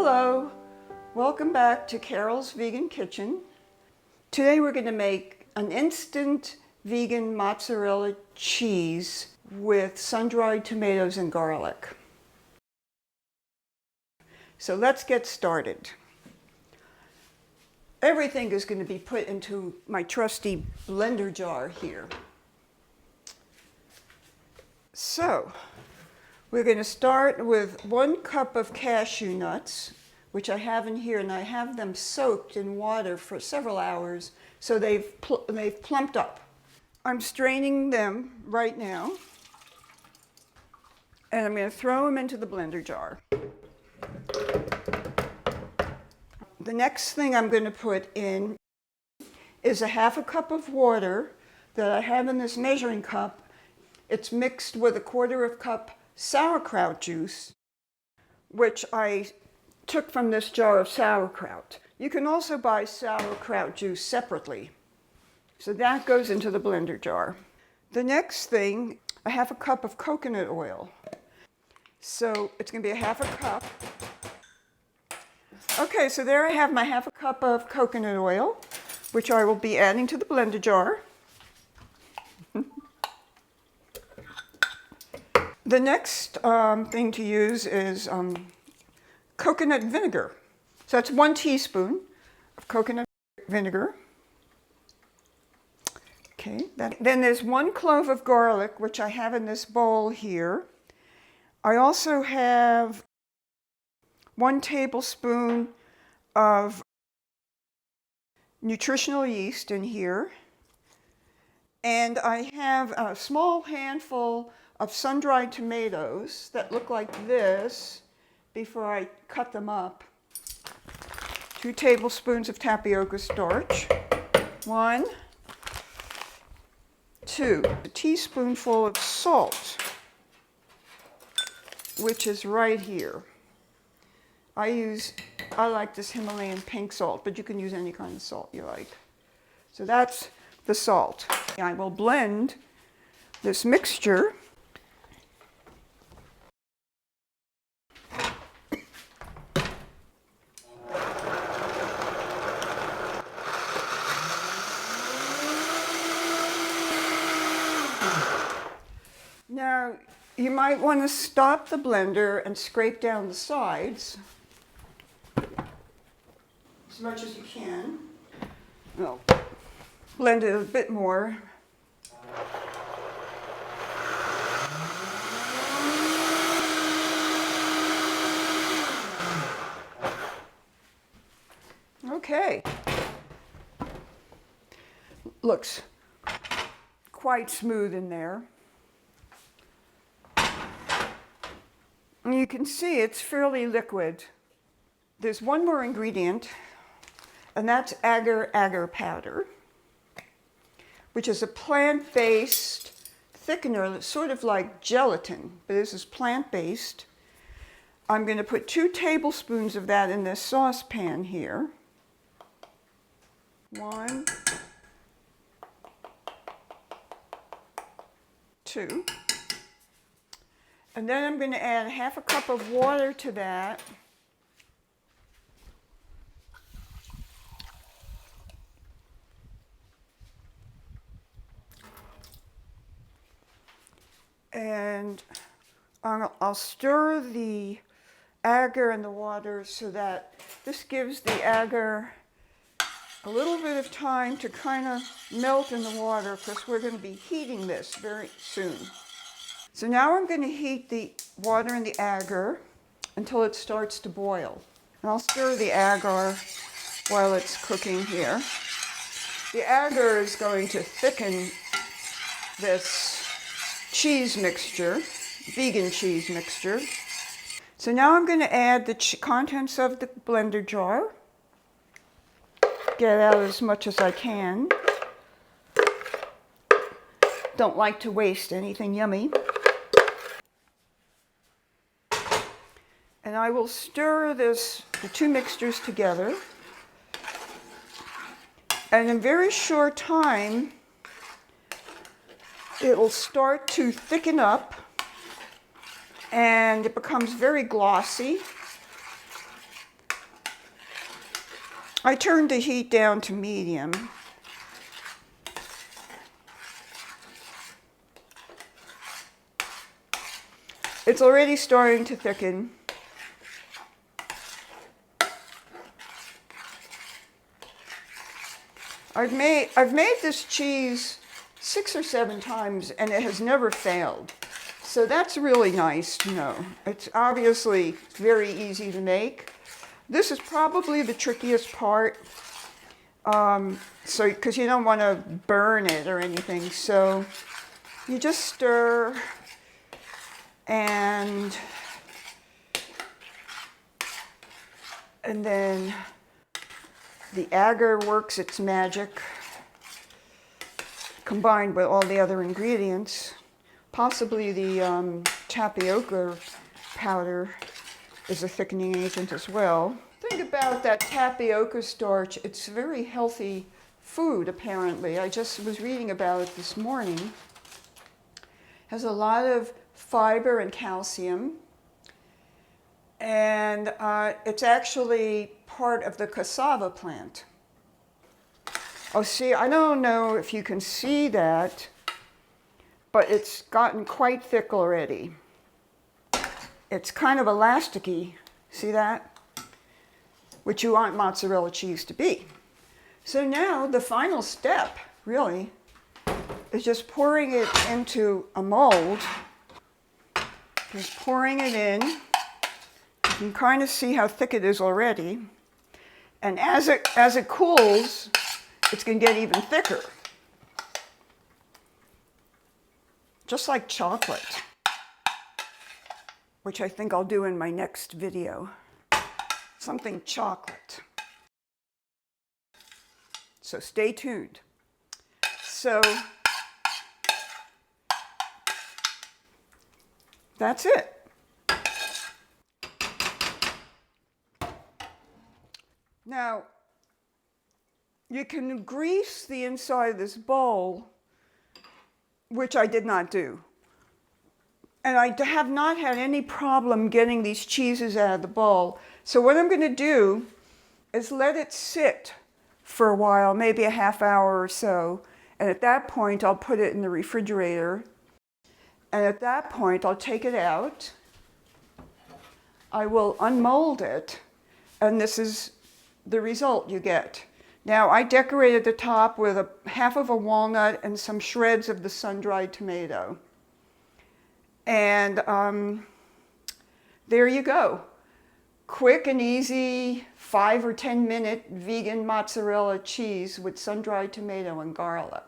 Hello, welcome back to Carol's Vegan Kitchen. Today we're going to make an instant vegan mozzarella cheese with sun-dried tomatoes and garlic. So let's get started. Everything is going to be put into my trusty blender jar here. So we're going to start with 1 cup of cashew nuts, which I have in here, and I have them soaked in water for several hours so they've plumped up. I'm straining them right now, and I'm going to throw them into the blender jar. The next thing I'm going to put in is 1/2 cup of water that I have in this measuring cup. It's mixed with 1/4 cup sauerkraut juice, which I took from this jar of sauerkraut. You can also buy sauerkraut juice separately. So that goes into the blender jar. The next thing, 1/2 cup of coconut oil. So it's going to be 1/2 cup. Okay, so there I have my 1/2 cup of coconut oil, which I will be adding to the blender jar. The next thing to use is coconut vinegar. So that's 1 teaspoon of coconut vinegar. Okay, then there's 1 clove of garlic, which I have in this bowl here. I also have 1 tablespoon of Nutritional yeast in here. And I have a small handful of sun-dried tomatoes that look like this before I cut them up. 2 tablespoons of tapioca starch. 1, 2, a teaspoonful of salt, which is right here. I like this Himalayan pink salt, but you can use any kind of salt you like. So that's the salt. I will blend this mixture. Now, you might want to stop the blender and scrape down the sides as much as you can. Well, blend it a bit more. Okay. Looks quite smooth in there. And you can see it's fairly liquid. There's one more ingredient, and that's Agar powder, which is a plant-based thickener that's sort of like gelatin, but this is plant-based. I'm going to put 2 tablespoons of that in this saucepan here. 1, 2. And then I'm going to add 1/2 cup of water to that. And I'll stir the agar in the water so that this gives the agar a little bit of time to kind of melt in the water, because we're going to be heating this very soon. So now I'm going to heat the water in the agar until it starts to boil. And I'll stir the agar while it's cooking here. The agar is going to thicken this cheese mixture, vegan cheese mixture. So now I'm going to add the contents of the blender jar. Get out as much as I can. Don't like to waste anything yummy. And I will stir the 2 mixtures together. And in a very short time, it will start to thicken up and it becomes very glossy. I turned the heat down to medium. It's already starting to thicken. I've made this cheese 6 or 7 times and it has never failed. So that's really nice to know. It's obviously very easy to make. This is probably the trickiest part, because you don't want to burn it or anything. So you just stir and then the agar works its magic, combined with all the other ingredients. Possibly the tapioca powder is a thickening agent as well. Think about that tapioca starch. It's a very healthy food, apparently. I just was reading about it this morning. Has a lot of fiber and calcium. And it's actually part of the cassava plant. Oh, see, I don't know if you can see that, but it's gotten quite thick already. It's kind of elasticy, see that? Which you want mozzarella cheese to be. So now the final step, really, is just pouring it into a mold. Just pouring it in. You can kind of see how thick it is already. And as it cools, it's going to get even thicker. Just like chocolate, which I think I'll do in my next video. Something chocolate. So stay tuned. So that's it. Now, you can grease the inside of this bowl, which I did not do. And I have not had any problem getting these cheeses out of the bowl. So what I'm going to do is let it sit for a while, maybe a half hour or so. And at that point, I'll put it in the refrigerator. And at that point, I'll take it out. I will unmold it. And this is the result you get. Now, I decorated the top with half of a walnut and some shreds of the sun-dried tomato. And there you go. Quick and easy, 5 or 10 minute vegan mozzarella cheese with sun-dried tomato and garlic.